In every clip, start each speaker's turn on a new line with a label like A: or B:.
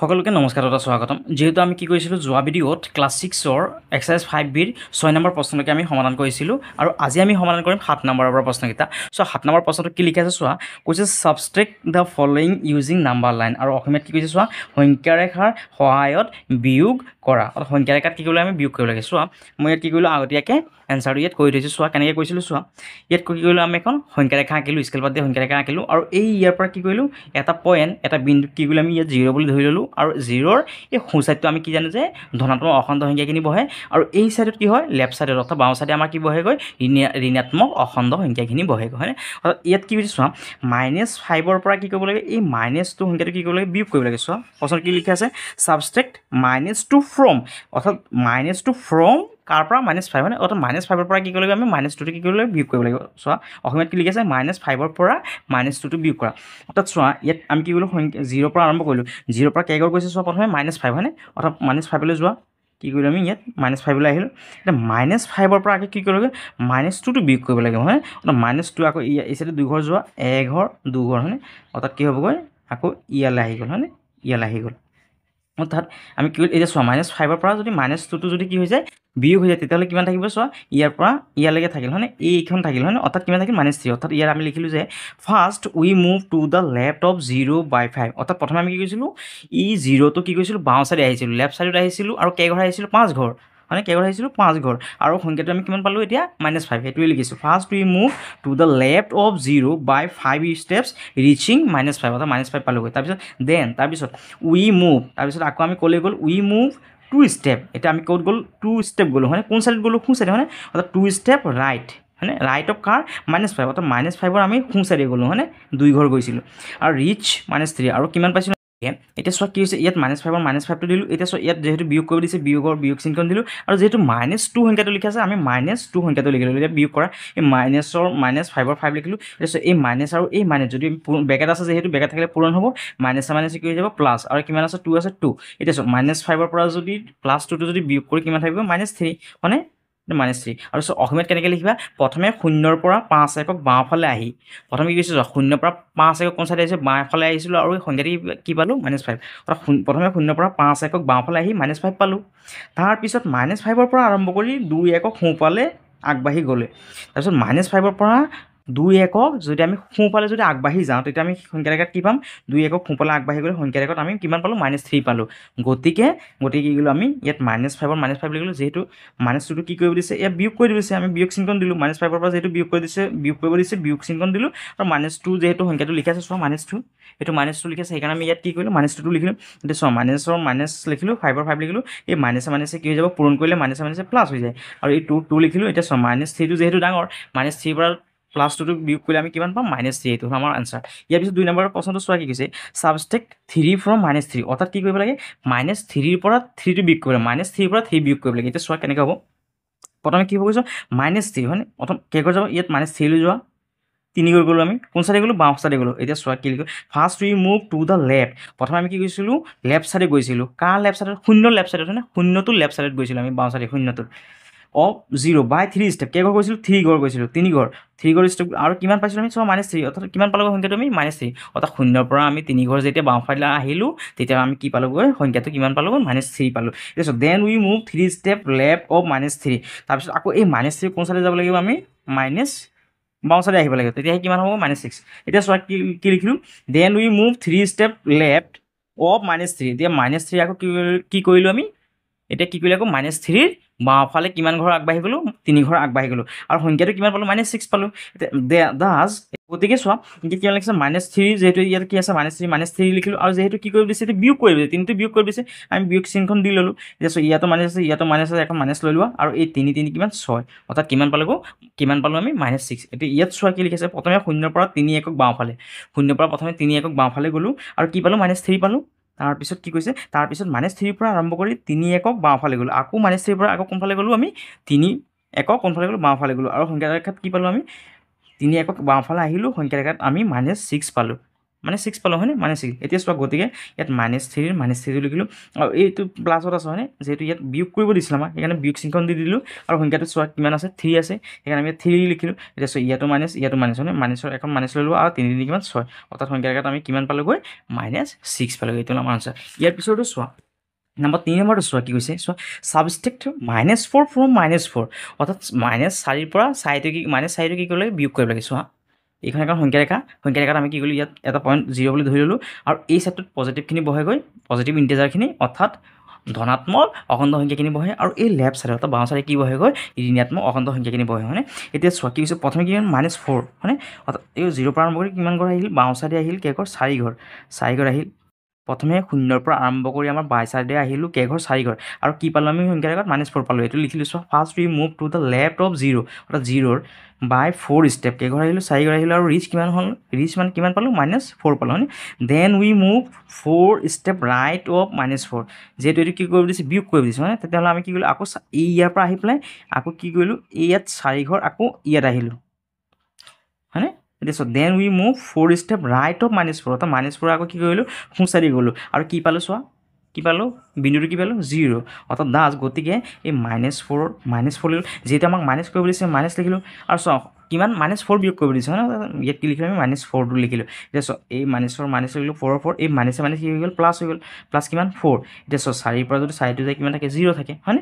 A: সকলোকে নমস্কাৰ তথা স্বাগতম। যেহেতু আমি কি কৰিছিলোঁ যোৱা ভিডিঅ'ত ক্লাছ 6ৰ এক্সাৰচাইজ 5Bৰ 6 নম্বৰ প্ৰশ্নলৈকে আমি সমাধান কৰিছিলোঁ আৰু আজি আমি সমাধান কৰিম 7 নম্বৰৰ পৰা প্ৰশ্নকেইটা। চ' 7 নম্বৰ প্ৰশ্নটো কি লিখি আছে চোৱা, কৈছে subtract the following using number line, আৰু অসমীয়াত কি কৈছে চোৱা, সংখ্যা ৰেখাৰ সহায়ত বিয়োগ কৰা। সংখ্যা ৰেখাত কি কৰিব লাগে, আমি বিয়োগ কৰিব লাগে। চোৱা মই ইয়াত কি কৰিলোঁ, আগতীয়াকৈ এনচাৰটো ইয়াত কৰি থৈছোঁ। চোৱা কেনেকৈ কৰিছিলোঁ চোৱা, ইয়াত কি কৰিলোঁ, আমি এখন সংখ্যা ৰেখা আঁকিলোঁ, স্কেল পাত দি সংখ্যা ৰেখা আঁকিলোঁ আৰু এই ইয়াৰ পৰা কি কৰিলোঁ, এটা পইণ্ট এটা বিন্দুত কি কৰিলোঁ, আমি ইয়াত 0 বুলি ধৰি ল'লোঁ আৰু 0ৰ এই সোঁ চাইডটো আমি কি জানো যে ধনাত্মক অখণ্ড সংখ্যাখিনি বহে আৰু এই চাইডত কি হয়, লেফ্ট চাইডত অৰ্থাৎ বাওঁ চাইডে আমাৰ কি বহেগৈ, ঋণাত্মক অখণ্ড সংখ্যাখিনি বহেগৈ, হয়নে? অৰ্থাৎ ইয়াত কি হৈছে চোৱা, -5ৰ পৰা কি কৰিব লাগে, এই -2 সংখ্যাটো কি কৰিব লাগে, বিয়োগ কৰিব লাগে। চোৱা প্ৰশ্ন কি লিখা আছে, ছাবষ্ট্ৰেক্ট -2 ফ্ৰম, অৰ্থাৎ -2 ফ্ৰম কাৰ পৰা, -5, মানে অৰ্থাৎ -5ৰ পৰা কি কৰিব লাগিব, আমি -2টো কি কৰিব লাগিব, বিয়োগ কৰিব লাগিব। চোৱা অসমীয়াত কি লিখি আছে, -5ৰ পৰা -2টো বিয়োগ কৰা। অৰ্থাৎ চোৱা ইয়াত আমি কি কৰিলোঁ, সংখ্যা 0ৰ পৰা আৰম্ভ কৰিলোঁ, 0ৰ পৰা কেইঘৰ গৈছে চোৱা, প্ৰথমে -5, হয়নে? অৰ্থাৎ -5লৈ যোৱা, কি কৰিলোঁ আমি ইয়াত -5লৈ আহিলোঁ। এতিয়া -5ৰ পৰা আকৌ কি কৰিব লাগে, -2টো বিয়োগ কৰিব লাগিব, হয়নে? অৰ্থাৎ -2 আকৌ এই চাইডে 2 ঘৰ যোৱা, 1 ঘৰ 2 ঘৰ, হয়নে? অৰ্থাৎ কি হ'বগৈ, আকৌ ইয়ালৈ আহি গ'ল, হয়নে? ইয়ালৈ আহি গ'ল। অৰ্থাৎ আমি কি কৰিলোঁ, এতিয়া চোৱা -5ৰ পৰা যদি -2টো যদি কি হৈ যায়, বিয়োগ হৈ যায়, তেতিয়াহ'লে কিমান থাকিব চোৱা, ইয়াৰ পৰা ইয়ালৈকে থাকিল, হয়নে? এইখন থাকিল, হয়নে? অৰ্থাৎ কিমান থাকিল, -3। অৰ্থাৎ ইয়াত আমি লিখিলোঁ যে first we move to the left of 0/5। অৰ্থাৎ প্ৰথমে আমি কি কৰিছিলোঁ, ই 0টো কি কৰিছিলোঁ, বাওঁ চাইডে আহিছিলোঁ, লেফ্ট চাইডত আহিছিলোঁ আৰু কেইঘৰ আহিছিলোঁ, 5 ঘৰ, মানে কেইঘৰ আহিছিলোঁ, 5 ঘৰ, আৰু সংখ্যাটো আমি কিমান পালোঁ এতিয়া, -5, সেইটোৱে লিখিছোঁ। First we move to the left of 0/5 steps reaching -5, অৰ্থাৎ -5 পালোগৈ। তাৰপিছত উই মুভ, তাৰপিছত আকৌ আমি ক'লৈ গ'ল, উই মুভ 2 ষ্টেপ, এতিয়া আমি ক'ত গ'ল, 2 ষ্টেপ গ'লোঁ, হয়নে? কোন চাইডত গ'লোঁ, সোঁ চাইডে, হয়নে? অৰ্থাৎ 2 ষ্টেপ ৰাইট, হয়নে? ৰাইট অফ কাৰ, -5, অৰ্থাৎ -5ৰ আমি সোঁ চাইডে গ'লোঁ, হয়নে? 2 ঘৰ গৈছিলোঁ আৰু ৰিচ -3, আৰু কিমান পাইছিলোঁ এতিয়া চোৱা কি হৈছে, ইয়াত -5ৰ -5টো দিলোঁ। এতিয়া চোৱা ইয়াত যিহেতু বিয়োগ কৰিব দিছে, বিয়োগ চিনখন দিলোঁ, আৰু যিহেতু -2 সংখ্যাটো লিখা আছে, আমি -2 সংখ্যাটো লিখিলোঁ। এতিয়া বিয়োগ কৰা, এই -5ৰ 5 লিখিলোঁ। এতিয়া চোৱা এই মাইনাছ আৰু এই মাইনাছ যদি বেকেট আছে, যিহেতু বেকেট থাকিলে পূৰণ হ'ব, -মাইনাছে কি হৈ যাব, প্লাছ, আৰু কিমান আছে, 2 আছে, 2। এতিয়া চোৱা -5ৰ পৰা যদি +2টো যদি বিয়োগ কৰি কিমান থাকিব, -3, হয়নে? -3। আৰু চোৱা অসমীয়াত কেনেকৈ লিখিবা, প্ৰথমে 0ৰ পৰা 5 একক বাওঁফালে আহি, প্ৰথমে কি কৈছোঁ চোৱা, 0ৰ পৰা 5 একক কোন চাইডে আহিছে, বাওঁফালে আহিছিলোঁ, আৰু এই সংখ্যাটি কি পালোঁ, -5। অৰ্থাৎ প্ৰথমে 0ৰ পৰা 5 একক বাওঁফালে আহি -5 পালোঁ। তাৰপিছত -5ৰ পৰা আৰম্ভ কৰি 2 একক সোঁফালে আগবাঢ়ি গ'লে, তাৰপিছত -5ৰ পৰা 2 একক যদি আমি সোঁফালে যদি আগবাঢ়ি যাওঁ, তেতিয়া আমি সংখ্যা ৰেখাত কি পাম, 2 একক সোঁফালে আগবাঢ়ি গ'লে সংখ্যা ৰেখাত আমি কিমান পালোঁ, -3 পালোঁ। গতিকে কি কৰিলোঁ, আমি ইয়াত -5ৰ -5 লিখিলোঁ, যিহেতু -2টো কি কৰিব দিছে, ইয়াত বিয়োগ কৰি দিছে, আমি বিয়োগ চিনখন দিলোঁ। -5ৰ পৰা যিহেতু বিয়োগ কৰিব দিছে, বিয়োগ চিনখন দিলোঁ, আৰু -2 যিহেতু সংখ্যাটো লিখা আছে, চোৱা -2, এইটো -2 লিখা আছে, সেইকাৰণে আমি ইয়াত কি কৰিলোঁ, -2টো লিখিলোঁ। এতিয়া চোৱা -ৰ মাইনাছ লিখিলোঁ, 5ৰ 5 লিখিলোঁ, এই মাইনাছে কি হৈ যাব, পূৰণ কৰিলে মাইনাছে প্লাছ হৈ যায়, আৰু এই 2 লিখিলোঁ। এতিয়া চোৱা -3টো যিহেতু ডাঙৰ, -3ৰ পৰা +2টো বিয়োগ কৰিলে আমি কিমান পাম, -3, এইটো আমাৰ আনচাৰ। ইয়াৰ পিছত 2 নম্বৰৰ প্ৰশ্নটো চোৱা কি কৈছে, ছাবষ্ট্ৰেক্ট 3 ফ্ৰম -3, অৰ্থাৎ কি কৰিব লাগে, -3ৰ পৰা 3টো বিয়োগ কৰিব লাগে, -3ৰ পৰা 3 বিয়োগ কৰিব লাগে। এতিয়া চোৱা কেনেকৈ হ'ব, প্ৰথমে কি হ'ব কৈছোঁ, -3, হয়নে? প্ৰথম কেইঘৰ যাব, ইয়াত -3 লৈ যোৱা, 3 ঘৰ গ'লোঁ, আমি কোন চাইডে গ'লোঁ, বাওঁ চাইডে গ'লোঁ। এতিয়া চোৱা কি লিখোঁ, first we move to the left, প্ৰথমে আমি কি কৰিছিলোঁ, লেফ্ট চাইডে গৈছিলোঁ, কাৰ লেফ্ট চাইডত, 0ৰ লেফ্ট চাইডত, হয়নে? 0টোৰ লেফ্ট চাইডত গৈছিলোঁ আমি, বাওঁ চাইডে 0টোৰ অফ 0/3 ষ্টেপ, কেইঘৰ গৈছিলোঁ, 3 ঘৰ গৈছিলোঁ, 3 ঘৰ ষ্টেপ, আৰু কিমান পাইছিলোঁ আমি, চোৱা -3, অৰ্থাৎ কিমান পালোঁ সংখ্যাটো আমি, -3, অৰ্থাৎ 0ৰ পৰা আমি 3 ঘৰ যেতিয়া বাওঁফালে আহিলোঁ, তেতিয়া আমি কি পালোঁগৈ, সংখ্যাটো কিমান পালোঁগৈ, -3 পালোঁ। এতিয়া then we move 3 step left of -3, তাৰপিছত আকৌ এই -3 কোন চাইডে যাব লাগিব, আমি বাওঁ চাইডে আহিব লাগিব, তেতিয়াহে কিমান হ'ব, -6। এতিয়া চোৱা কি লিখিলোঁ, then we move 3 step left of -3, এতিয়া -3 আকৌ কি কৰিলোঁ আমি, এতিয়া কি কৰিলোঁ আকৌ, -3ৰ বাওঁফালে কিমান ঘৰ আগবাঢ়ি গ'লোঁ, 3 ঘৰ আগবাঢ়ি গ'লোঁ, আৰু সংখ্যাটো কিমান পালোঁ, -6 পালোঁ। এতিয়া গতিকে চোৱা এতিয়া কিমান লিখিছে, -3, যিহেতু ইয়াত কি আছে, -3 লিখিলোঁ, আৰু যিহেতু কি কৰিব দিছে, এতিয়া বিয়োগ কৰিব দিছে, 3টো বিয়োগ কৰিব দিছে, আমি বিয়োগ চিনখন দি ল'লোঁ। এতিয়া চোৱা ইয়াতো মাইনাছ আছে, ইয়াতো মাইনাছ আছে, এখন মাইনাছ লৈ লোৱা, আৰু এই 3 কিমান, 6, অৰ্থাৎ কিমান পালোঁ আমি, -6। এতিয়া ইয়াত চোৱা কি লিখিছে, প্ৰথমে 0ৰ পৰা 3 একক বাওঁফালে, 0ৰ পৰা প্ৰথমে 3 একক বাওঁফালে গ'লোঁ, আৰু কি পালোঁ, -3 পালোঁ। তাৰপিছত কি কৈছে, তাৰপিছত -3ৰ পৰা আৰম্ভ কৰি 3 একক বাওঁফালে গ'লোঁ, আকৌ -3ৰ পৰা আকৌ কোনফালে গ'লোঁ, আমি 3 একক কোনফালে গ'লোঁ, বাওঁফালে গ'লোঁ, আৰু সংখ্যা ৰেখাত কি পালোঁ, আমি 3 একক বাওঁফালে আহিলোঁ, সংখ্যা ৰেখাত আমি -6 পালোঁ, মানে 6 পালোঁ হয়নে -6 এতিয়া চোৱা গতিকে ইয়াত -3 লিখিলোঁ আৰু এইটো প্লাছত আছে হয়নে যেহেতু ইয়াত বিয়োগ কৰিব দিছিল আমাক সেইকাৰণে বিয়োগ চিনখন দি দিলোঁ আৰু সংখ্যাটো চোৱা কিমান আছে 3 আছে সেইকাৰণে আমি 3 লিখিলোঁ এতিয়া চোৱা ইয়াতো মাইনাছ হয়নে মাইনাছৰ এখন মাইনাছ লৈ লওঁ আৰু 3 3 কিমান 6 অৰ্থাৎ সংখ্যাৰ জেগাত আমি কিমান পালোঁগৈ -6 পালোঁগৈ এইটো আমাৰ আনচাৰ ইয়াৰ পিছতো চোৱা নম্বৰ 3 নম্বৰটো চোৱা কি কৈছে চোৱা ছাবষ্ট্ৰেক্ট -4 ফ্ৰম -4 অৰ্থাৎ -4 পৰা 4টো কি -4টো কি কৰিব লাগে বিয়োগ কৰিব লাগে চোৱা এইখন এখন সংখ্যা ৰেখাত আমি কি কৰিলোঁ ইয়াত এটা পইণ্ট 0 বুলি ধৰি ল'লোঁ আৰু এই চাইডটোত পজিটিভখিনি বহে গৈ পজিটিভ ইণ্টিজাৰখিনি অৰ্থাৎ ধনাত্মক অখণ্ড সংখ্যাখিনি বহে আৰু এই লেফ্ট চাইডে অৰ্থাৎ বাওঁ চাইডে কি বহে গৈ ঋণাত্মক অখণ্ড সংখ্যাখিনি বহে হয়নে এতিয়া চোৱা কি হৈছে প্ৰথমে কি -4 হয়নে অৰ্থাৎ এই 0 পৰা আৰম্ভ কৰি কিমান ঘৰ আহিল বাওঁ চাইডে আহিল কেইঘৰ 4 ঘৰ আহিল প্ৰথমে 0 পৰা আৰম্ভ কৰি আমাৰ বাই চাইডে আহিলোঁ কেইঘৰ 4 ঘৰ আৰু কি পালোঁ আমি সংখ্যাৰ জেগাত -4 পালোঁ এইটো লিখিলোঁ চোৱা first we move to the left of 0 অৰ্থাৎ 0ৰ বাই 4 ষ্টেপ কেইঘৰ আহিলোঁ 4 ঘৰ আহিলোঁ আৰু ৰিচ কিমান হ'ল মানে কিমান পালোঁ -4 পালোঁ হয়নে then we move 4 step right of -4 যিহেতু এইটো কি কৰিব দিছে বিয়োগ কৰিব দিছে হয়নে তেতিয়াহ'লে আমি কি কৰিলোঁ আকৌ এই ইয়াৰ পৰা আহি পেলাই আকৌ কি কৰিলোঁ এই ইয়াত 4 ঘৰ আকৌ ইয়াত আহিলোঁ হয়নে এতিয়া চোৱা then we move 4 step right of -4 অৰ্থাৎ -4 আকৌ কি কৰিলোঁ সোঁচাইদি গ'লোঁ আৰু কি পালোঁ চোৱা কি পালোঁ বিন্দুটো কি পালোঁ 0 অৰ্থাৎ দাস গতিকে এই -4 লিখিলোঁ যিহেতু আমাক মাইনাছ কৰিব দিছে মাইনাছ লিখিলোঁ আৰু চোৱা কিমান -4 বিয়োগ কৰিব দিছে হয় ন ইয়াত কি লিখিলোঁ আমি -4টো লিখিলোঁ এতিয়া চোৱা এই মাইনাছ লিখিলোঁ 4 এই মাইনাছে কি হৈ গ'ল প্লাছ হৈ গ'ল প্লাছ কিমান 4 এতিয়া চোৱা 4ৰ পৰা যদি 4টো যায় কিমান থাকে 0 থাকে হয়নে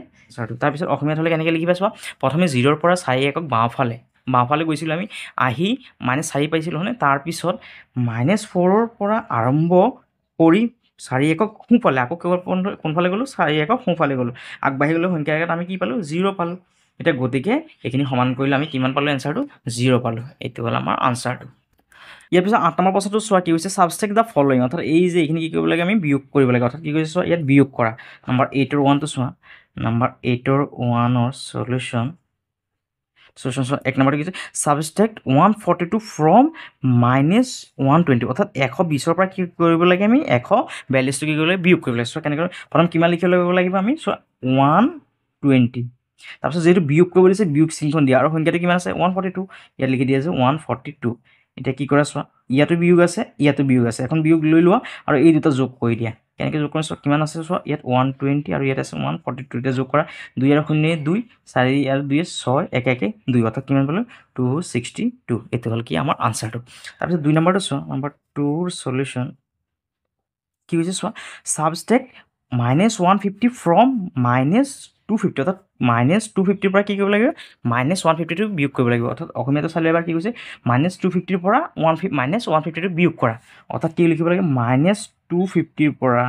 A: তাৰপিছত অসমীয়াত হ'লে কেনেকৈ লিখিবা চোৱা প্ৰথমে 0ৰ পৰা 4 একক বাওঁফালে গৈছিলোঁ আমি আহি -4 পাইছিলোঁ হয়নে তাৰপিছত -4ৰ পৰা আৰম্ভ কৰি 4 একক সোঁফালে আকৌ কেৱল কোনফালে গ'লোঁ 4 একক সোঁফালে গ'লোঁ আগবাঢ়ি গ'লোঁ সংখ্যাৰ জেগাত আমি কি পালোঁ 0 পালোঁ এতিয়া গতিকে এইখিনি সমান কৰিলে আমি কিমান পালোঁ এনচাৰটো 0 পালোঁ এইটো হ'ল আমাৰ আনচাৰটো ইয়াৰ পিছত 8 নম্বৰ প্ৰশ্নটো চোৱা কি হৈছে ছাবষ্ট্ৰেক্ট দ্য ফলোইং অৰ্থাৎ এই যে এইখিনি কি কৰিব লাগে আমি বিয়োগ কৰিব লাগে অৰ্থাৎ কি কৈছে চোৱা ইয়াত বিয়োগ কৰা নম্বৰ 8ৰ 1টো চোৱা নম্বৰ 8ৰ 1ৰ সলিউশ্যন চোৱা 1 নম্বৰটো কি হৈছে ছাবষ্ট্ৰেক্ট 142 ফ্ৰম -120 অৰ্থাৎ 120ৰ পৰা কি কৰিব লাগে আমি 142টো কি কৰিব লাগে বিয়োগ কৰিব লাগে চোৱা কেনেকৈ প্ৰথম কিমান লিখিব লাগিব আমি চোৱা 120 তাৰপিছত যিহেতু বিয়োগ কৰিব দিছে বিয়োগ চিনখন দিয়া আৰু সংখ্যাটো কিমান আছে 142 ইয়াত লিখি দিয়া আছে 142 এতিয়া কি কৰা চোৱা ইয়াতো বিয়োগ আছে এখন বিয়োগ লৈ লোৱা আৰু এই দুটা যোগ কৰি দিয়া কেনেকৈ যোগ কৰা চোৱা কিমান আছে চোৱা ইয়াত 120 আৰু ইয়াত আছে 142 এতিয়া যোগ কৰা 2 আৰু 0 2 4 আৰু 2 6 1 2 অৰ্থাৎ কিমান পালোঁ 262 এইটো হ'ল কি আমাৰ আনচাৰটো তাৰপিছত 2 নম্বৰটো চোৱা নম্বৰ 2ৰ সলিউশ্যন কি হৈছে চোৱা ছাবষ্ট্ৰেক্ট -150 ফ্ৰম -250 অৰ্থাৎ -250ৰ পৰা কি কৰিব লাগিব -150টো বিয়োগ কৰিব লাগিব অৰ্থাৎ অসমীয়াটো চালে এবাৰ কি কৈছে -250ৰ পৰা -150টো বিয়োগ কৰা অৰ্থাৎ কি লিখিব লাগে -250ৰ পৰা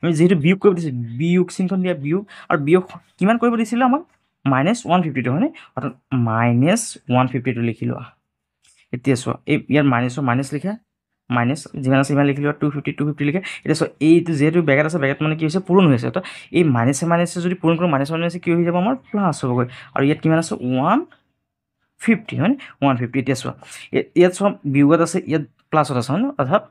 A: আমি যিহেতু বিয়োগ কৰিব দিছে বিয়োগ চিনখন দিয়া বিয়োগ আৰু বিয়োগ কিমান কৰিব দিছিলে আমাক -150টো হয়নে অৰ্থাৎ -150টো লিখি লোৱা এতিয়া চোৱা এই ইয়াত মাইনাছ লিখা মাইনাছ যিমান আছে সিমান লিখি লোৱা 250 লিখে এতিয়া চোৱা এইটো যিহেতু বেগত আছে বেগত মানে কি হৈছে পূৰণ হৈ আছে অৰ্থাৎ এই মাইনাছে যদি পূৰণ কৰোঁ মাইনাছে কি হৈ যাব আমাৰ প্লাছ হ'বগৈ আৰু ইয়াত কিমান আছে 150 হয়নে 150 এতিয়া চোৱা ইয়াত চোৱা বিয়োগত আছে ইয়াত প্লাছত আছে হয় ন অৰ্থাৎ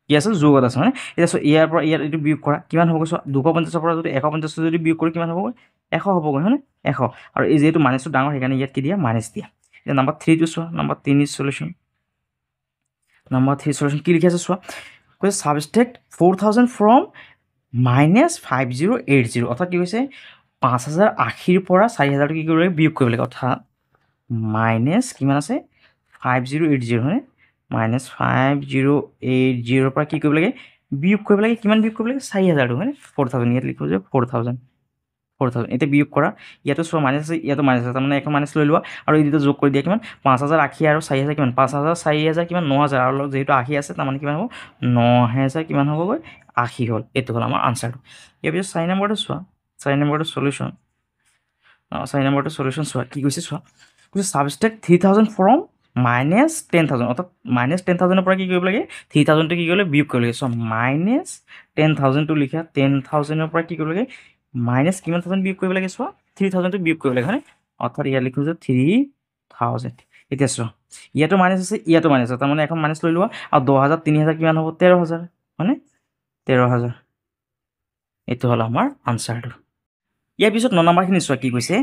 A: কি আছে যোগত আছে হয়নে এতিয়া চোৱা ইয়াৰ পৰা ইয়াত এইটো বিয়োগ কৰা কিমান হ'বগৈ চোৱা 250ৰ পৰা যদি 150 যদি বিয়োগ কৰি কিমান হ'বগৈ 100 হ'বগৈ হয়নে 100 আৰু এই যিহেতু মাইনাছটো ডাঙৰ সেইকাৰণে ইয়াত কি দিয়া মাইনাছ দিয়া এতিয়া নম্বৰ 3টো চোৱা নম্বৰ 3 সলিউশ্যন নম্বৰ 3 সলিউশ্যন কি লিখি আছে চোৱা কৈছে ছাবষ্ট্ৰেক্ট 4000 ফ্ৰম -5080 অৰ্থাৎ কি কৈছে 5080ৰ পৰা 4000টো কি কৰিব লাগে বিয়োগ কৰিব লাগে অৰ্থাৎ মাইনাছ কিমান আছে 5080 হয়নে -5080ৰ পৰা কি কৰিব লাগে বিয়োগ কৰিব লাগে কিমান বিয়োগ কৰিব লাগে 4000টো হয়নে 4000 ইয়াত লিখোঁ যে 4000 এতিয়া বিয়োগ কৰা ইয়াতো চোৱা মাইনাছ আছে ইয়াতো মাইনাছ আছে তাৰমানে এখন মাইনাছ লৈ লোৱা আৰু এই দুটা যোগ কৰি দিয়া কিমান 5080 আৰু 4000 কিমান 5000 4000 কিমান 9000 আৰু যিহেতু 80 আছে তাৰমানে কিমান হ'ব 9000 কিমান হ'বগৈ 80 হ'ল এইটো হ'ল আমাৰ আনচাৰটো ইয়াৰ পিছত 4 নম্বৰটো চোৱা 4 নম্বৰটো সলিউশ্যন 4 নম্বৰটো সলিউশ্যন চোৱা কি কৈছে চোৱা কৈছে ছাবষ্ট্ৰেক্ট 3000 ফ্ৰম -10000 অৰ্থাৎ -10000ৰ পৰা কি কৰিব লাগে 3000টো কি কৰিব লাগে বিয়োগ কৰিব লাগে চোৱা -10000টো লিখা 10000ৰ পৰা কি কৰিব লাগে মাইনাছ কিমান থাউজেণ্ড বিয়োগ কৰিব লাগে চোৱা 3000টো বিয়োগ কৰিব লাগে হয়নে অৰ্থাৎ ইয়াত লিখোঁ যে 3000 এতিয়া চোৱা ইয়াতো মাইনাছ আছে ইয়াতো মাইনাছ আছে তাৰমানে এখন মাইনাছ লৈ লোৱা আৰু 10000 3000 কিমান হ'ব 13000 হয়নে 13000 এইটো হ'ল আমাৰ আনচাৰটো ইয়াৰ পিছত 9 নম্বৰখিনি চোৱা কি কৈছে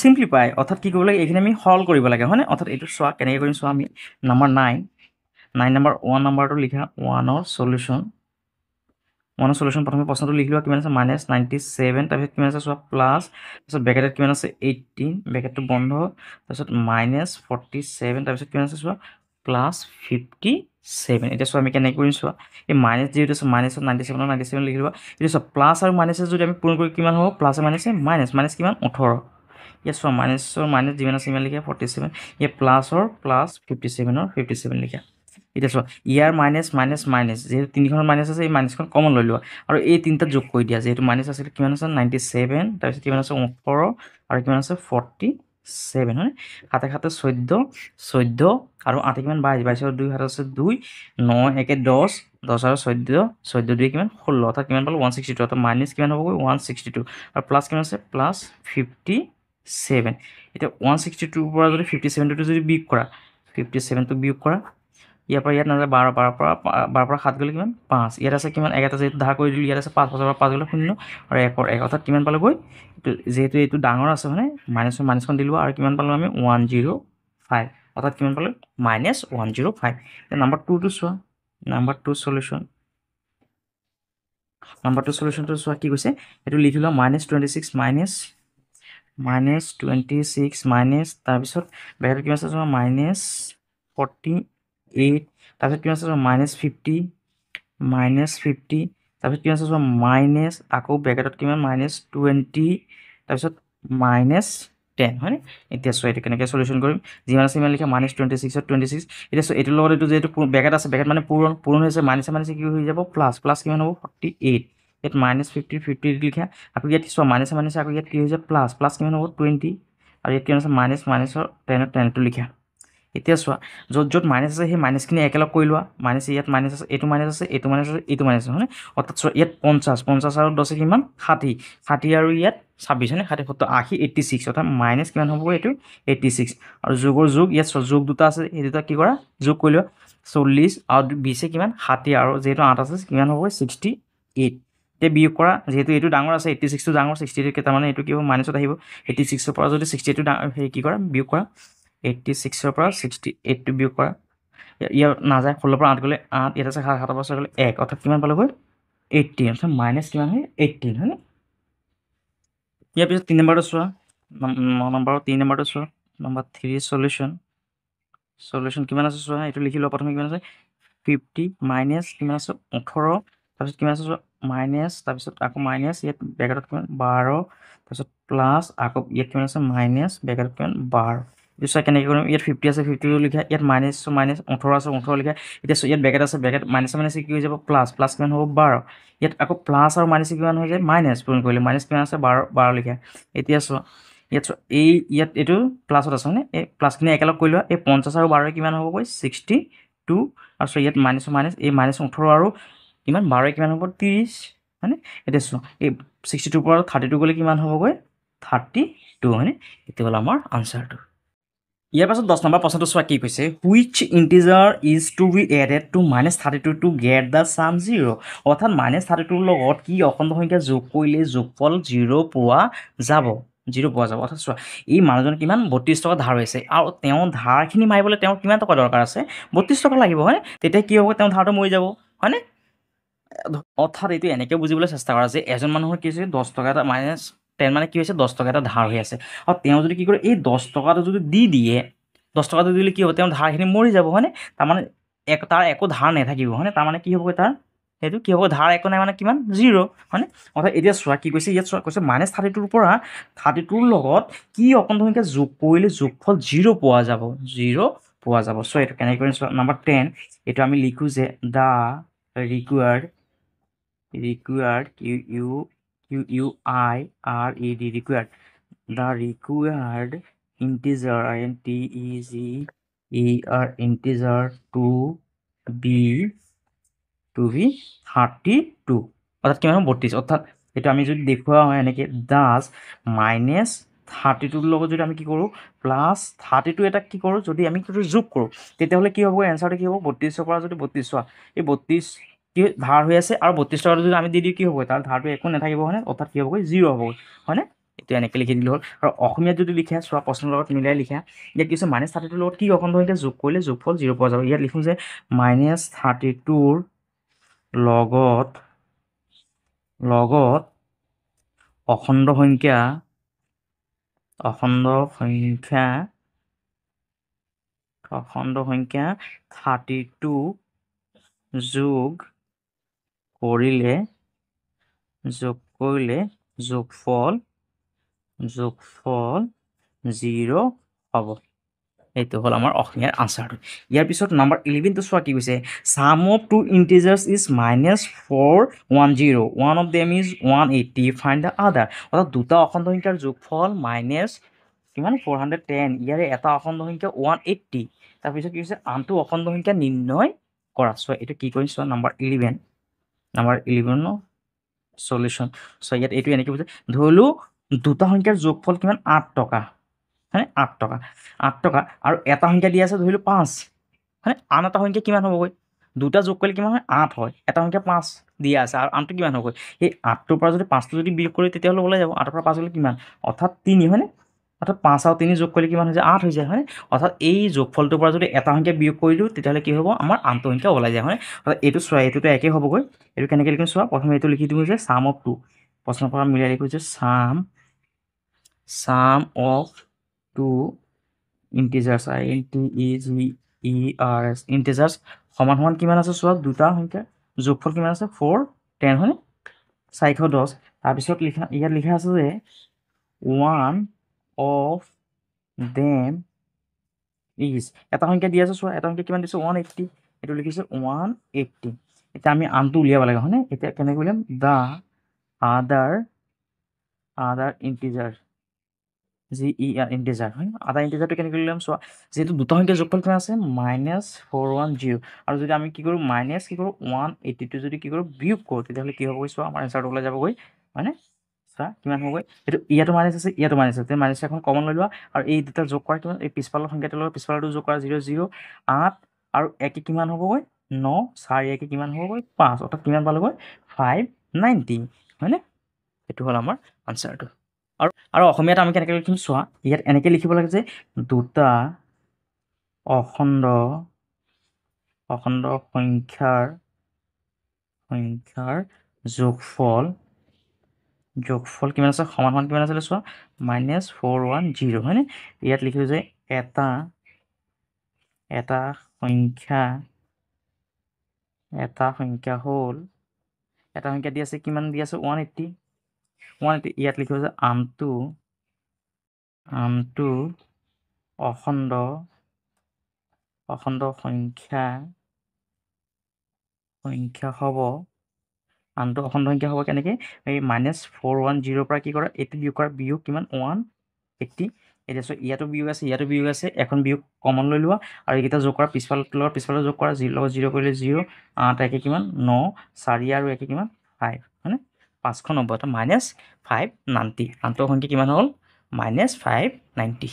A: চিম্পলিফাই অৰ্থাৎ কি কৰিব লাগে এইখিনি আমি সৰল কৰিব লাগে হয়নে অৰ্থাৎ এইটো চোৱা কেনেকৈ কৰিম চোৱা আমি নম্বৰ 9 9 নম্বৰ 1 নম্বৰটো লিখা 1ৰ সলিউশন প্ৰথমে প্ৰশ্নটো লিখি লোৱা কিমান আছে -97 তাৰপিছত কিমান আছে চোৱা প্লাছ তাৰপিছত ব্ৰেকেটত কিমান আছে 18 ব্ৰেকেটটো বন্ধ তাৰপিছত -47 তাৰপিছত কিমান আছে চোৱা প্লাছ 57 এতিয়া চোৱা আমি কেনেকৈ কৰিম চোৱা এই মাইনাছ যিহেতু আছে মাইনাছত 97 লিখি লোৱা এতিয়া চোৱা প্লাছ আৰু মাইনাছে যদি আমি পূৰণ কৰি কিমান হ'ব প্লাছ মাইনাছে মাইনাছ কিমান 18 ইয়াত চোৱা মাইনাছৰ মাইনাছ যিমান আছে ইমান লিখা 47 ইয়াত প্লাছৰ প্লাছ 57 লিখা এতিয়া চোৱা ইয়াৰ মাইনাছ যেহেতু তিনিখনৰ মাইনাছ আছে এই মাইনাছখন কমন লৈ লোৱা আৰু এই তিনিটা যোগ কৰি দিয়া যেহেতু মাইনাছ আছিলে কিমান আছে 97 তাৰপিছত কিমান আছে 18 আৰু কিমান আছে 47 হয় সাতে 14 আৰু 8 কিমান 22 আৰু 2 হাত আছে 2 9 1 10 10 আৰু 14 2 কিমান 16 অৰ্থাৎ কিমান পালো 162 অৰ্থাৎ মাইনাছ কিমান হ'বগৈ 162 আৰু প্লাছ কিমান আছে প্লাছ 57 এতিয়া 162ৰ পৰা যদি 57টো যদি বিয়োগ কৰা 57টো বিয়োগ কৰা ইয়াৰ পৰা ইয়াত নাযায় 12 পৰা 7 গ'লে কিমান 5 ইয়াত আছে কিমান এটা যেহেতু ধাৰ কৰি দিলোঁ ইয়াত আছে 5 5 পৰা 5 গ'লে 0 আৰু 1 অৰ্থাৎ কিমান পালোগৈ যেহেতু এইটো ডাঙৰ আছে মানে মাইনাছখন দিলোঁ আৰু কিমান পালোঁ আমি 105 অৰ্থাৎ কিমান পালোঁ -105 এতিয়া নাম্বাৰ 2টো চোৱা নাম্বাৰ 2 সলিউশ্যনটো চোৱা কি কৈছে এইটো লিখি লোৱা -26 মাইনাছ তাৰপিছত ব্ৰেকেটত কিমান আছে চোৱা -48 তাৰপিছত কিমান আছে চোৱা -50 তাৰপিছত কিমান আছে চোৱা মাইনাছ আকৌ ব্ৰেকেটত কিমান -20 তাৰপিছত -10 হয়নে এতিয়া চোৱা এইটো কেনেকৈ সলিউশ্যন কৰিম যিমান আছে ইমান লিখা -26 এতিয়া চোৱা এইটোৰ লগত এইটো যিহেতু ব্ৰেকেট আছে ব্ৰেকেট মানে পূৰণ হৈছে মাইনাছে কি হৈ যাব প্লাছ কিমান হ'ব 48 ইয়াত -50 লিখা আকৌ ইয়াত চোৱা মাইনাছে আকৌ ইয়াত কি হৈ যায় প্লাছ কিমান হ'ব 20 আৰু ইয়াত কিমান আছে মাইনাছৰ 10টো লিখা এতিয়া চোৱা য'ত মাইনাছ আছে সেই মাইনাছখিনি একেলগ কৰি লোৱা মাইনাছ ইয়াত মাইনাছ আছে এইটো মাইনাছ আছে হয়নে অৰ্থাৎ চোৱা ইয়াত 50 আৰু 10 কিমান 60 আৰু ইয়াত 26 হয়নে 60 70 80 86 অৰ্থাৎ মাইনাছ কিমান হ'ব এইটো 86 আৰু যোগৰ যোগ ইয়াত যোগ দুটা আছে এই দুটা কি কৰা যোগ কৰি লোৱা 40 আৰু 20 কিমান 60 আৰু যিহেতু 8 আছে কিমান হ'ব 68 এতিয়া বিয়োগ কৰা যিহেতু এইটো ডাঙৰ আছে 86টো ডাঙৰ 68 তাৰমানে এইটো কি হ'ব মাইনাছত আহিব 86ৰ পৰা যদি 68টো হেৰি কি কৰা বিয়োগ কৰা 86ৰ পৰা 68টো বিয়োগ কৰা ইয়াৰ নাযায় 16ৰ পৰা 8 গ'লে 8 ইয়াত আছে 7 পৰা 6 গ'লে 1 অৰ্থাৎ কিমান পালেগৈ 18 অৰ্থাৎ মাইনাছ কিমান হয় 18 হয়নে ইয়াৰ পিছত 3 নম্বৰটো চোৱা নম্বৰ 3 নম্বৰটো চোৱা নম্বৰ 3 সলিউশ্যন কিমান আছে চোৱা এইটো লিখি লোৱা প্ৰথমে কিমান আছে 50 মাইনাছ কিমান আছে 18 তাৰপিছত কিমান আছে চোৱা মাইনাছ তাৰপিছত আকৌ মাইনাছ ইয়াত ব্ৰেকেটত কিমান 12 তাৰপিছত প্লাছ আকৌ ইয়াত কিমান আছে মাইনাছ ব্ৰেকেটত কিমান 12 এইটো চোৱা কেনেকৈ কৰিম ইয়াত 50 আছে 50টো লিখা ইয়াত মাইনাছ 18 আছে 18 লিখা এতিয়া ইয়াত ব্ৰেকেট আছে ব্ৰেকেট মাইনাছে কি হৈ যাব প্লাছ কিমান হ'ব 12 ইয়াত আকৌ প্লাছ আৰু মাইনাছে কিমান হৈ যায় মাইনাছ পূৰণ কৰিলে মাইনাছ কিমান আছে 12 লিখা এতিয়া চোৱা ইয়াত চোৱা ইয়াত এইটো প্লাছত আছে হয়নে এই প্লাছখিনি একেলগ কৰি লোৱা এই 50 আৰু 12 কিমান হ'বগৈ 62 আৰু চোৱা ইয়াত মাইনাছ এই -18 আৰু কিমান 12 কিমান হ'ব 30 হয়নে এতিয়া চোৱা এই 62 পৰা 32 গ'লে কিমান হ'বগৈ 32 হয়নে এইটো হ'ল আমাৰ আনচাৰটো ইয়াৰ পাছত 10 নম্বৰ প্ৰশ্নটো চোৱা কি কৈছে which integer is to be added to -32 to get the sum 0 অৰ্থাৎ -32ৰ লগত কি অখণ্ড সংখ্যা যোগ কৰিলে যোগফল 0 পোৱা যাব অৰ্থাৎ চোৱা এই মানুহজন কিমান 32 টকা ধাৰ হৈছে আৰু তেওঁ ধাৰখিনি মাৰিবলৈ তেওঁৰ কিমান টকা দৰকাৰ আছে 32 টকা লাগিব হয়নে তেতিয়া কি হ'ব তেওঁ ধাৰটো মৰি যাব হয়নে অৰ্থাৎ এইটো এনেকৈ বুজিবলৈ চেষ্টা কৰা যে এজন মানুহৰ কি হৈছে 10 টকা এটা -10 মানে কি হৈছে 10 টকা এটা ধাৰ হৈ আছে আৰু তেওঁ যদি কি কৰে এই 10 টকাটো যদি দি দিয়ে 10 টকাটো দিলে কি হ'ব তেওঁৰ ধাৰখিনি মৰি যাব হয়নে তাৰমানে তাৰ একো ধাৰ নাথাকিব হয়নে তাৰমানে কি হ'বগৈ তাৰ সেইটো কি হ'ব ধাৰ একো নাই মানে কিমান 0 হয়নে অৰ্থাৎ এতিয়া চোৱা কি কৈছে ইয়াত চোৱা কৈছে -32ৰ পৰা 32ৰ লগত কি অখণ্ড সংখ্যা যোগ কৰিলে যোগফল 0 পোৱা যাব চ' এইটো কেনেকৈ কৰিম চোৱা নম্বৰ 10 এইটো আমি লিখোঁ যে the required the required integer integer to be 32 অৰ্থাৎ কিমান হ'ব 32 অৰ্থাৎ এইটো আমি যদি দেখুওৱা হয় এনেকৈ দাস -32ৰ লগত যদি আমি কি কৰোঁ +32 এটা কি কৰোঁ যদি আমি যোগ কৰোঁ তেতিয়াহ'লে কি হ'ব এনচাৰটো কি হ'ব 32ৰ পৰা যদি 32 চোৱা এই 32 কি ধাৰ হৈ আছে আৰু 32 টকাটো যদি আমি দি দিওঁ কি হ'ব তাৰ ধাৰটো একো নাথাকিব হয়নে অৰ্থাৎ কি হ'বগৈ 0 হ'বগৈ হয়নে বিয়োগটো এনেকৈ লিখি দিলোঁ হ'ল আৰু অসমীয়াত যদি লিখা চোৱা প্ৰশ্নৰ লগত মিলাই লিখা ইয়াত কি হৈছে -32ৰ লগত কি অখণ্ড সংখ্যা যোগ কৰিলে যোগফল 0 পোৱা যাব ইয়াত লিখোঁ যে -32ৰ লগত অখণ্ড সংখ্যা 32 যোগ কৰিলে যোগফল 0 হ'ব এইটো হ'ল আমাৰ অসমীয়াৰ আনচাৰটো ইয়াৰ পিছত নাম্বাৰ 11টো চোৱা কি কৈছে sum of two integers is -410 one of them is 180 find the other অৰ্থাৎ দুটা অখণ্ড সংখ্যাৰ যোগফল মাইনাছ কিমান 410 ইয়াৰে এটা অখণ্ড সংখ্যা 180 তাৰপিছত কি হৈছে আনটো অখণ্ড সংখ্যা নিৰ্ণয় কৰা চোৱা এইটো কি কৰিম চোৱা নাম্বাৰ 11 সলিউশ্যন চ' ইয়াত এইটো এনেকৈ বুজে ধৰিলোঁ দুটা সংখ্যাৰ যোগফল কিমান 8 টকা হয়নে 8 টকা আৰু এটা সংখ্যা দিয়া আছে ধৰিলোঁ 5 হয়নে আন এটা সংখ্যা কিমান হ'বগৈ দুটা যোগ কৰিলে কিমান হয় 8 হয় এটা সংখ্যা 5 দিয়া আছে আৰু আনটো কিমান হ'বগৈ এই 8টোৰ পৰা যদি 5টো যদি বিয়োগ কৰি তেতিয়াহ'লে ওলাই যাব 8ৰ পৰা 5 হ'লে কিমান অৰ্থাৎ 3 হয়নে অৰ্থাৎ 5 আৰু 3 যোগ কৰিলে কিমান হৈ যায় 8 হৈ যায় হয়নে অৰ্থাৎ এই যোগফলটোৰ পৰা যদি এটা সংখ্যা বিয়োগ কৰি দিওঁ তেতিয়াহ'লে কি হ'ব আমাৰ আনটো সংখ্যা ওলাই যায় হয়নে অৰ্থাৎ এইটো চোৱা এইটোতো একেই হ'বগৈ এইটো কেনেকৈ লিখিম চোৱা প্ৰথমে এইটো লিখি দিওঁ যে sum of 2 প্ৰশ্নৰ পৰা মিলাই লিখোঁ যে sum of 2 integers integers সমান কিমান আছে চোৱা দুটা সংখ্যা যোগফল কিমান আছে 410 হয়নে 410 তাৰপিছত ইয়াত লিখা আছে যে one of them is এটা সংখ্যা দি আছে চোৱা এটা সংখ্যা কিমান দিছে 180 এইটো লিখিছে 180 এতিয়া আমি আনটো উলিয়াব লাগে হয়নে এতিয়া কেনেকৈ উলিয়াম the other integer ইণ্টিজাৰ হয় আধা ইণ্টিজাৰটো কেনেকৈ উলিয়াম চোৱা যিহেতু দুটা সংখ্যা যোগফল কিমান আছে -410 আৰু যদি আমি কি কৰোঁ 180টো যদি কি কৰোঁ বিয়োগ কৰোঁ তেতিয়াহ'লে কি হ'বগৈ চোৱা আমাৰ এনচাৰটো ওলাই যাবগৈ হয়নে চোৱা কিমান হ'বগৈ এইটো ইয়াতো মাইনাছ আছে ইয়াতো মাইনাছ আছে মাইনাছ এখন কমন লৈ লোৱা আৰু এই দুটা যোগ কৰা কিমান এই পিছফালৰ সংখ্যাটো লৈ পিছফালটো যোগ কৰা 0 0 8 আৰু একে কিমান হ'বগৈ 9 4 একে কিমান হ'বগৈ 5 অৰ্থাৎ কিমান পালোগৈ 590 হয়নে এইটো হ'ল আমাৰ আনচাৰটো আৰু অসমীয়াত আমি কেনেকৈ লিখিম চোৱা ইয়াত এনেকৈ লিখিব লাগে যে দুটা অখণ্ড সংখ্যাৰ যোগফল কিমান আছে সমান কিমান আছিলে চোৱা -410 হয়নে ইয়াত লিখিলোঁ যে এটা সংখ্যা হ'ল এটা সংখ্যা দি আছে কিমান দি আছে 180 ইয়াত লিখিলোঁ যে আনটো অখণ্ড সংখ্যা হ'ব আনটো অখণ্ড সংখ্যা হ'ব কেনেকৈ এই -410 পৰা কি কৰা এইটো বিয়োগ কৰা বিয়োগ কিমান 180 এতিয়া চোৱা ইয়াতো বিয়োগ আছে এখন বিয়োগ কমন লৈ লোৱা আৰু এইকেইটা যোগ কৰা পিছফালে যোগ কৰা 0 লগত 0 কৰিলে 0 8 একে কিমান 9 4 আৰু একে কিমান 5 হয়নে 590 অৰ্থাৎ -590 আনটো সংখ্যা কিমান হ'ল -590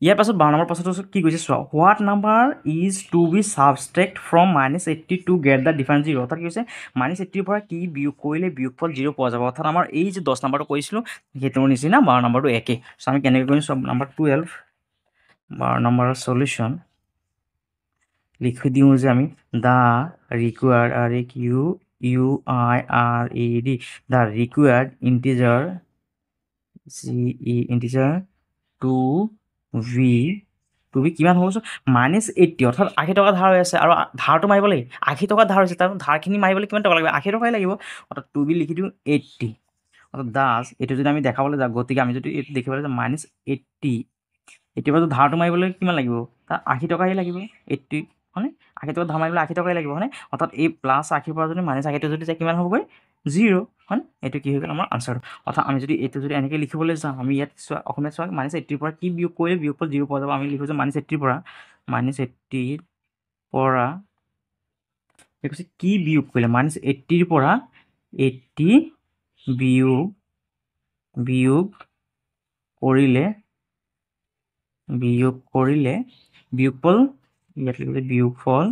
A: ইয়াৰ পাছত 12 নম্বৰ প্ৰশ্নটো কি কৈছে চোৱা what number is to be subtract from -80 to get the difference 0 অৰ্থাৎ কি কৈছে -80 পৰা কি বিয়োগ কৰিলে বিয়োগফল 0 পোৱা যাব অৰ্থাৎ আমাৰ এই যে 10 নম্বৰটো কৰিছিলোঁ সেইটোৰ নিচিনা 12 নম্বৰটো একে চ' আমি কেনেকৈ কৰিম চোৱা নাম্বাৰ 12 নম্বৰৰ সলিউশ্যন লিখি দিওঁ যে আমি the required the required integer to be কিমান হ'ব -80 অৰ্থাৎ 80 টকা ধাৰ হৈ আছে আৰু ধাৰটো মাৰিব লাগিব 80 টকা ধাৰ হৈছে তাৰ ধাৰখিনি মাৰিবলৈ কিমান টকা লাগিব 80 টকাই লাগিব অৰ্থাৎ টু বি লিখি দিওঁ 80 অৰ্থাৎ দাস এইটো যদি আমি দেখাবলৈ যাওঁ গতিকে আমি যদি এইটো দেখিবলৈ যাওঁ -80 এতিয়া বাৰু ধাৰটো মাৰিবলৈ কিমান লাগিব তাত 80 টকাই লাগিব 80 হয়নে 80 টকা ধাৰ মাৰিবলৈ 80 টকাই লাগিব হয়নে অৰ্থাৎ এই +80 পৰা যদি -80টো যদি যায় কিমান হ'বগৈ 0 হয়নে এইটো কি হৈ গ'ল আমাৰ আনচাৰটো অৰ্থাৎ আমি যদি এইটো যদি এনেকৈ লিখিবলৈ যাওঁ আমি ইয়াত চোৱা অসমীয়াত চোৱা -80 পৰা কি বিয়োগ কৰিলে বিয়োগফল 0 পোৱা যাব আমি লিখোঁ যে -80 পৰা কৈছে কি বিয়োগ কৰিলে -80 পৰা 80 বিয়োগ কৰিলে বিয়োগফল ইয়াত লিখিছে বিয়োগফল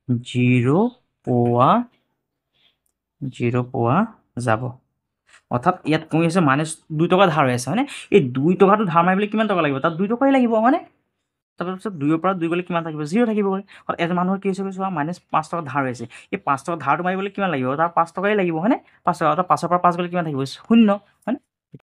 A: 0 পোৱা 0 পোৱা যাব অৰ্থাৎ ইয়াত কৈ আছে -2 টকা ধাৰ হৈ আছে হয়নে এই 2 টকাটো ধাৰ মাৰিবলৈ কিমান টকা লাগিব তাত 2 টকাই লাগিব হয়নে তাৰপিছত 2ৰ পৰা 2 গ'লে কিমান থাকিব 0 থাকিবগৈ এজন মানুহৰ কি হৈছে চোৱা -5 টকা ধাৰ হৈছে এই 5 টকা ধাৰটো মাৰিবলৈ কিমান লাগিব তাৰ 5 টকাই লাগিব হয়নে 5 টকা অৰ্থাৎ 5ৰ পৰা 5 গ'লে কিমান থাকিব 0 হয়নে